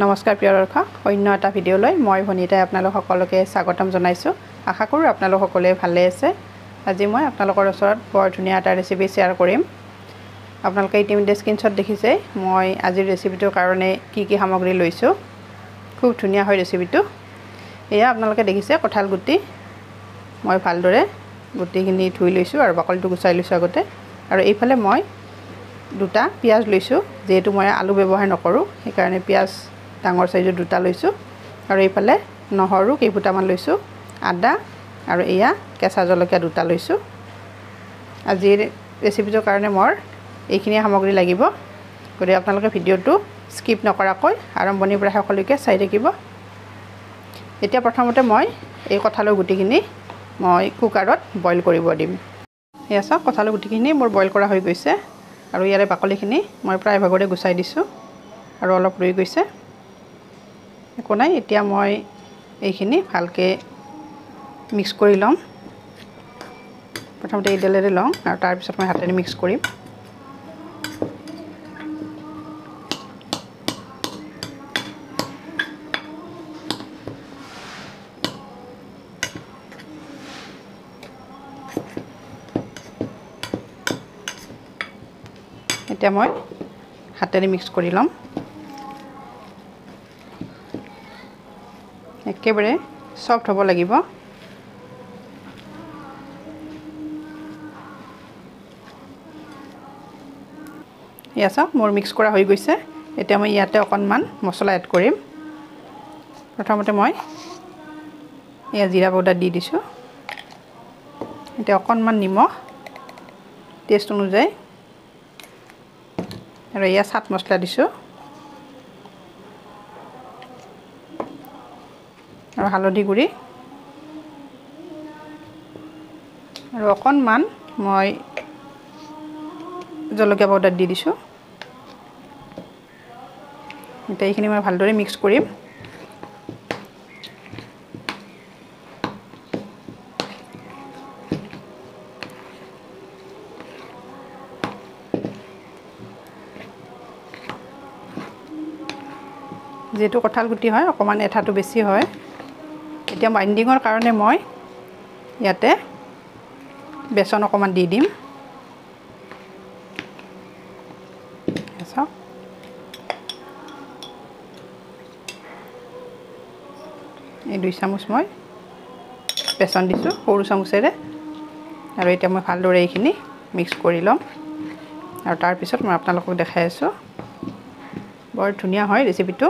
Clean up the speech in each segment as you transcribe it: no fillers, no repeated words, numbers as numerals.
নমস্কাৰ প্ৰিয় দৰ্শক অন্য এটা ভিডিঅ'লৈ মই ভনিতাই আপোনালোক সকলোকে স্বাগতম জনাইছো আশা কৰো আপোনালোক সকলোৱে ভালে আছে আজি মই আপোনালোকৰ ওচৰত বৰ ধুনীয়া এটা ৰেচিপি শেয়াৰ কৰিম আপোনালোকে ইতিমধ্যে স্ক্ৰিনশ্বট দেখিছে মই আজিৰ ৰেচিপিটোৰ কাৰণে কি কি সামগ্ৰী লৈছো খুব ধুনীয়া হয় ৰেচিপিটো এয়া আপোনালোকে দেখিছে কঁঠাল গুটি মই ভালদৰে গুটিখিনি ধুই লৈছো আৰু বাকলিটো গুচাই লৈছো আগতে আৰু এইফালে মই দুটা পিয়াজ লৈছো যেহেতু মই আলু ব্যৱহাৰ নকৰো সেই কাৰণে পিয়াজ ডাঙৰ সাইজৰ দুটা লৈছো আৰু এইফালে নহৰু কেইফুটামান লৈছো আদা আৰু এয়া কেঁচা জলকীয়া দুটা লৈছো আজিৰ ৰেচিপিটোৰ কাৰণে মোৰ এইখিনি সামগ্ৰী লাগিব গতিকে আপোনালোকে ভিডিঅ'টো স্কিপ নকৰাকৈ আৰম্ভণিৰ পৰা শেষলৈকে চাই থাকিব এতিয়া প্ৰথমতে মই এই কঁঠালৰ গুটিখিনি মই কুকাৰত বইল কৰিব দিম এয়া চাওক কঁঠালৰ গুটিখিনি মোৰ বইল কৰা হৈ গৈছে আৰু ইয়াৰে বাকলিখিনি মই প্ৰায় ভাগৰে গুচাই দিছো আৰু অলপ ৰৈ গৈছে একো নাই এতিয়া মই এইখিনি ভালকে মিক্স কৰি লম প্ৰথমতে ইডলেৰে লম আৰু তাৰ পিছত মই হাতেৰে মিক্স কৰিম এতিয়া মই হাতেৰে মিক্স কৰি লম একেবাৰে সফট হ'ব লাগিব ইয়া চাওক মোৰ মিক্স কৰা হৈ গৈছে এতিয়া মই ইয়াতে অকণমান মছলা এড কৰিম প্ৰথমতে মই ইয়া জিৰা পাউডাৰ দি দিছো এতিয়া অকণমান নিমখ টেষ্ট অনুযায়ী আৰু ইয়া চাট মছলা দিছো আৰু হালধি গুড়ি আৰু অকণমান মই জলকীয়া পাউডাৰ দি দিছো এতিয়া এইখিনি মই ভালদৰে মিক্স কৰিম যেটো কঁঠাল গুটি হয় অকমান এঠাটো বেছি হয় এতিয়া বাইন্ডিংৰ কাৰণে মই ইয়াতে বেচন অকমান দি দিম এসা এই 2 চামুচ মই বেচন দিছো সৰু চামুচেৰে আৰু এতিয়া মই ভালদৰে এইখিনি মিক্স কৰি লম আৰু তাৰ পিছত মই আপোনালোকক দেখাই আছো বৰ ধুনীয়া হয় ৰেচিপিটো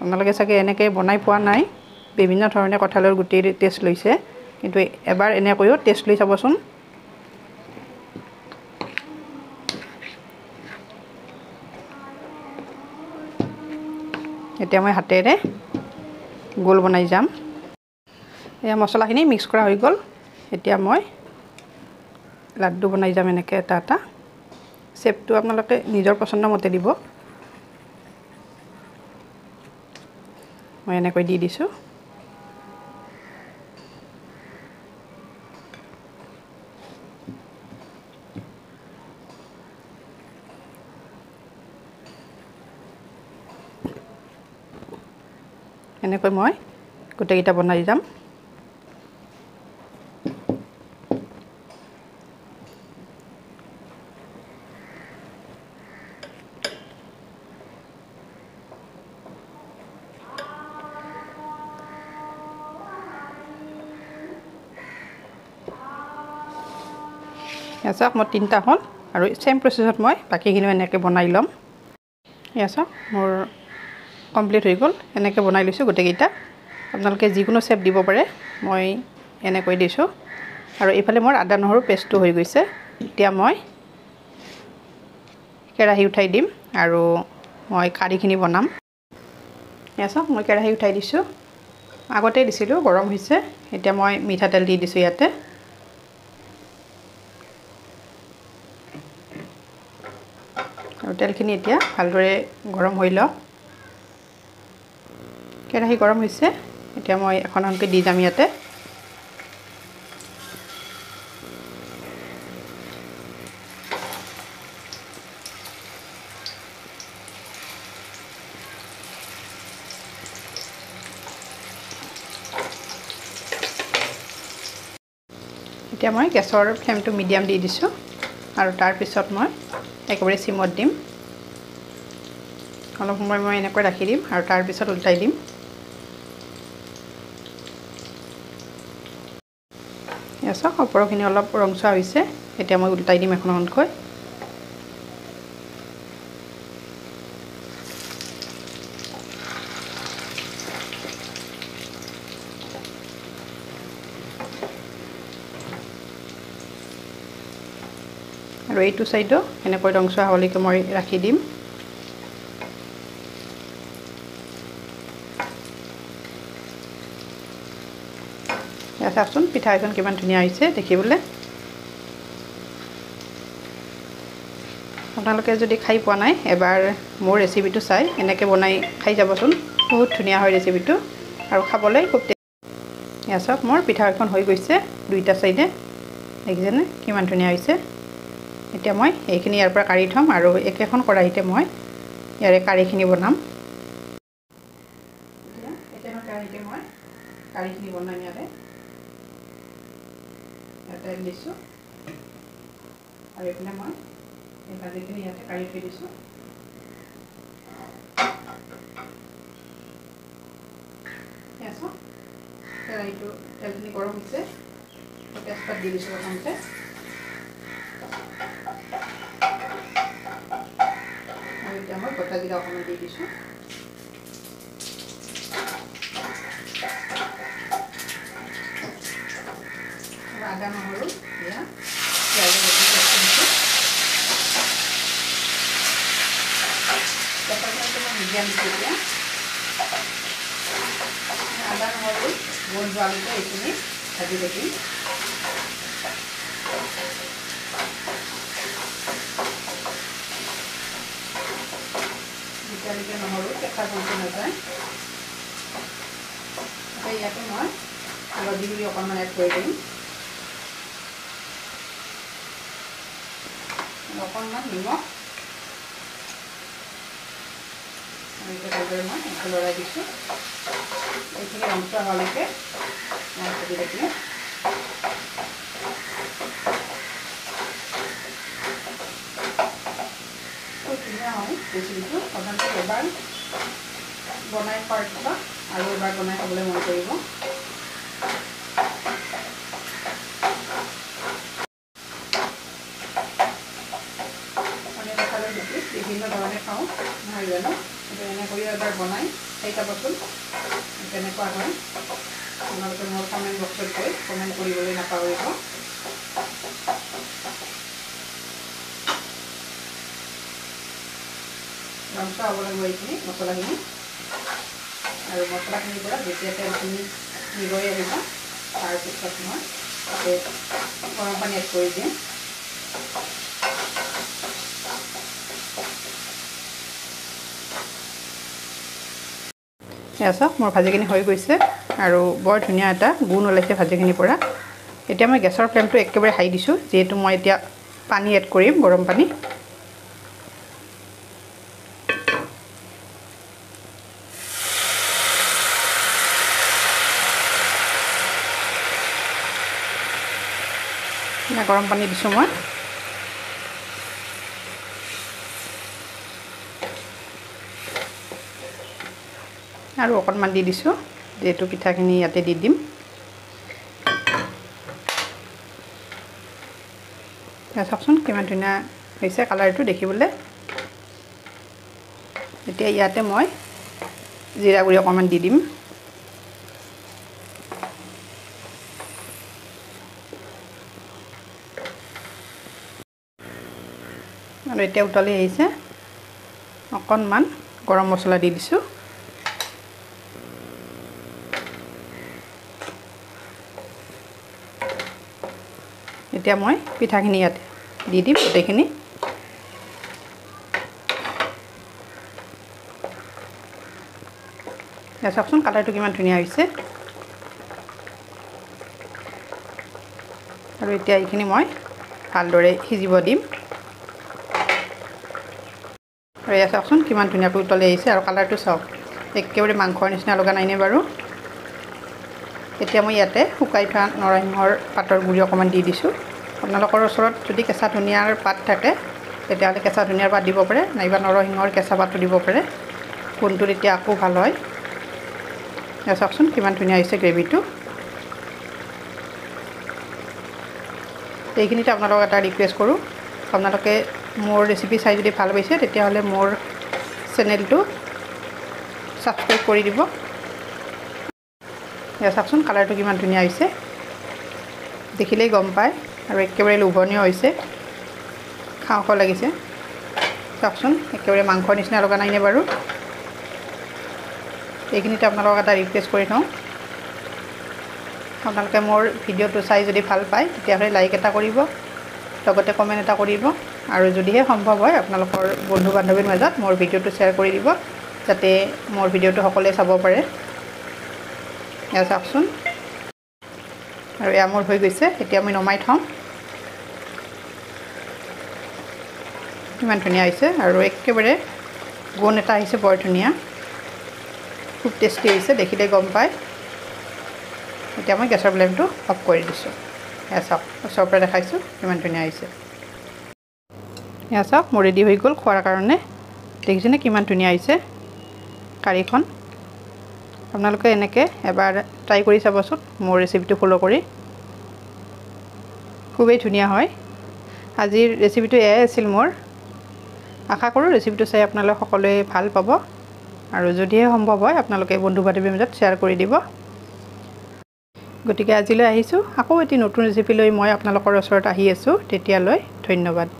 আপোনালোকে চাগে এনেকৈ বনাই পোৱা নাই বিভিন্ন ধৰণে কঁঠালৰ গুটিৰ টেষ্ট লৈছে কিন্তু এবাৰ এনেকৈও টেষ্ট লৈ চাবচোন এতিয়া মই হাতেৰে গোল বনাই যাম এয়া মছলাখিনি মিক্স কৰা হৈ গ'ল এতিয়া মই লাড্ডু বনাই যাম এনেকৈ এটা এটা শেপটো আপোনালোকে নিজৰ পছন্দ মতে দিব মই এনেকৈ দি দিছো এনেকৈ মই গোটেইটা বনাই যাম এসা মই তিনটা হল আৰু সেম প্ৰসেছত মই বাকিখিনি এনেকৈ বনাই লম এসা মোৰ কমপ্লিট হৈ গ'ল এনেকৈ বনাই লৈছো গোটেইটা আপোনালোকে যিকোনো শেপ দিব পাৰে মই এনেকৈ দিছো আৰু এইফালে মোৰ আদা নহৰু পেষ্টটো হৈ গৈছে এতিয়া মই কেৰাহী উঠাই দিম আৰু মই কাৰিখিনি বনাম এসা মই কেৰাহী উঠাই দিছো আগতে দিছিলো গৰম হৈছে এতিয়া মই মিঠাতেল দি দিছো ইয়াতে আৰু তেলখিনি এতিয়া ভালদৰে গৰম হৈ লওক কেৰাহী গৰম হৈছে এতিয়া মই এখনকৈ দি যাম ইয়াতে এতিয়া মই গেছৰ ফ্লেমটো মিডিয়াম দি দিছোঁ আৰু তাৰ পিছত মই একেবাৰে সিমত দিম অলপ সময় মই এনেকৈ ৰাখি দিম আৰু তাৰ পিছত উল্টাই দিম এসক ওপৰখিনি অলপ ৰংচোৱা হৈছে এতিয়া মই উল্টাই দিম এখনকৈ আৰু এইটো সাইডো এনেকৈ ৰংচোৱা হলৈকে মই ৰাখি দিম চাওকচোন পিঠা এখন কিমান ধুনীয়া হৈছে দেখিবলৈ আপোনালোকে যদি খাই পোৱা নাই এবাৰ মোৰ ৰেচিপিটো চাই এনেকৈ বনাই খাই যাবচোন বহুত ধুনীয়া হয় ৰেচিপিটো আৰু খাবলৈ খুব চাওক মোৰ পিঠা এখন হৈ গৈছে দুইটা সাইডে দেখিছেনে কিমান ধুনীয়া হৈছে এতিয়া মই এইখিনি ইয়াৰ পৰা কাঢ়ি থম আৰু একেখন কড়াইতে মই ইয়াৰে কাঢ়িখিনি বনাম এতিয়া কাঢ়িতে মই কাঢ়িখিনি বনাম ইয়াৰে তেল দিছোঁ আৰু এইপিনে মই এই ভাজিখিনি ইয়াতে কাঢ়ি থৈ দিছোঁ কেৰাহীটো তেলখিনি গৰম হৈছে তেজপাত দি দিছোঁ প্ৰথমতে আৰু এতিয়া মই গোটা জিৰা অকণমান দি দিছোঁ আদা নহৰু দিয়া মিডিয়াম দিয়া আদা নহৰু গোল যোৱালৈকে এইখিনি ভাজি থাকিম যেতিয়ালৈকে নহৰু কেঁচা গোন্ধটো নাযায় ইয়াতে মই হালধি গুড়ি অকণমান এড কৰি দিম অকণমান নিমখ আৰু এতিয়া ভালদৰে মই এনেকৈ লৰাই দিছোঁ এইখিনি ৰংচোৱা হোৱালৈকে মই ভাজি থাকিম খুব ধুনীয়া হয় ৰেচিপিটো সাধাৰণতে এবাৰ বনাই খোৱাৰ পিছত আৰু এবাৰ বনাই খাবলৈ মন কৰিব বিভিন্ন ধৰণে খাওঁ নহয় জানো এনেকৈ এবাৰ বনাই খাই চাবচোন কেনেকুৱা হয় আপোনালোকে মোৰ কমেণ্ট বক্সত গৈ কমেণ্ট কৰিবলৈ নাপাহৰিব ৰংচোৱা হ'ব লাগিব এইখিনি মছলাখিনি আৰু মছলাখিনিৰ পৰা যেতিয়া তেলখিনি নিগৰি আহিব তাৰপিছত মই তাতে গৰম পানী এড কৰি দিম চাওক মোৰ ভাজিখিনি হৈ গৈছে আৰু বৰ ধুনীয়া এটা গুণ ওলাইছে ভাজিখিনিৰ পৰা এতিয়া মই গেছৰ ফ্লেমটো একেবাৰে হাই দিছোঁ যিহেতু মই এতিয়া পানী এড কৰিম গৰম পানী গৰম পানী দিছোঁ মই আৰু অকণমান দি দিছোঁ যিহেতু পিঠাখিনি ইয়াতে দি দিম চাওকচোন কিমান ধুনীয়া হৈছে কালাৰটো দেখিবলৈ এতিয়া ইয়াতে মই জিৰা গুড়ি অকণমান দি দিম আৰু এতিয়া উতলি আহিছে অকণমান গৰম মছলা দি দিছোঁ এতিয়া মই পিঠাখিনি ইয়াতে দি দিম গোটেইখিনি চাওকচোন কালাৰটো কিমান ধুনীয়া হৈছে আৰু এতিয়া এইখিনি মই ভালদৰে সিজিব দিম আৰু এয়া চাওকচোন কিমান ধুনীয়াকৈ উতলি আহিছে আৰু কালাৰটো চাওক একেবাৰে মাংসৰ নিচিনা লগা নাইনে বাৰু এতিয়া মই ইয়াতে শুকাই থোৱা নৰসিংহৰ পাতৰ গুড়ি অকণমান দি দিছোঁ। আপোনালোকৰ ওচৰত যদি কেঁচা ধনিয়াৰ পাত থাকে তেতিয়াহ'লে কেঁচা ধনিয়াৰ পাত দিব পাৰে, নাইবা নৰসিংহৰ কেঁচা পাতো দিব পাৰে। কোনটো তেতিয়া আকৌ ভাল হয়। চাওকচোন কিমান ধুনীয়া হৈছে গ্ৰেভিটো। এইখিনিতে আপোনালোকক এটা ৰিকুৱেষ্ট কৰোঁ, আপোনালোকে মোৰ ৰেচিপি চাই যদি ভাল পাইছে তেতিয়াহ'লে মোৰ চেনেলটো ছাবস্ক্ৰাইব কৰি দিব। চাওকচোন কালাৰটো কিমান ধুনীয়া হৈছে, দেখিলেই গম পায় আৰু একেবাৰে লোভনীয় হৈছে, খাওঁ খাওঁ লাগিছে। চাওকচোন একেবাৰে মাংসৰ নিচিনা লগা নাইনে বাৰু। এইখিনিতে আপোনালোকক এটা ৰিকুৱেষ্ট কৰি থওঁ, আপোনালোকে মোৰ ভিডিঅ'টো চাই যদি ভাল পায় তেতিয়াহ'লে লাইক এটা কৰিব, লগতে কমেণ্ট এটা কৰিব, আৰু যদিহে সম্ভৱ হয় আপোনালোকৰ বন্ধু বান্ধৱীৰ মাজত মোৰ ভিডিঅ'টো শ্বেয়াৰ কৰি দিব, যাতে মোৰ ভিডিঅ'টো সকলোৱে চাব পাৰে। এয়া চাওকচোন, আৰু এয়া মোৰ হৈ গৈছে। এতিয়া মই নমাই থ'ম। কিমান ধুনীয়া হৈছে আৰু একেবাৰে গোন্ধ এটা আহিছে, বৰ ধুনীয়া, খুব টেষ্টি হৈছে, দেখিলে গম পায়। এতিয়া মই গেছৰ ফ্লেমটো অফ কৰি দিছোঁ। এয়া চাওক, ওচৰৰ পৰা দেখাইছোঁ কিমান ধুনীয়া হৈছে। এয়া চাওক মোৰ ৰেডি হৈ গ'ল খোৱাৰ কাৰণে। দেখিছেনে কিমান ধুনীয়া হৈছে কাৰীখন। আপোনালোকে এনেকৈ এবাৰ ট্ৰাই কৰি চাবচোন মোৰ ৰেচিপিটো ফ'ল' কৰি, খুবেই ধুনীয়া হয়। আজিৰ ৰেচিপিটো এয়াই আছিল মোৰ। আশা কৰোঁ ৰেচিপিটো চাই আপোনালোকে সকলোৱে ভাল পাব, আৰু যদিহে সম্ভৱ হয় আপোনালোকে বন্ধু বান্ধৱীৰ মাজত শ্বেয়াৰ কৰি দিব। গতিকে আজিলৈ আহিছোঁ, আকৌ এটি নতুন ৰেচিপি লৈ মই আপোনালোকৰ ওচৰত আহি আছোঁ। তেতিয়ালৈ ধন্যবাদ।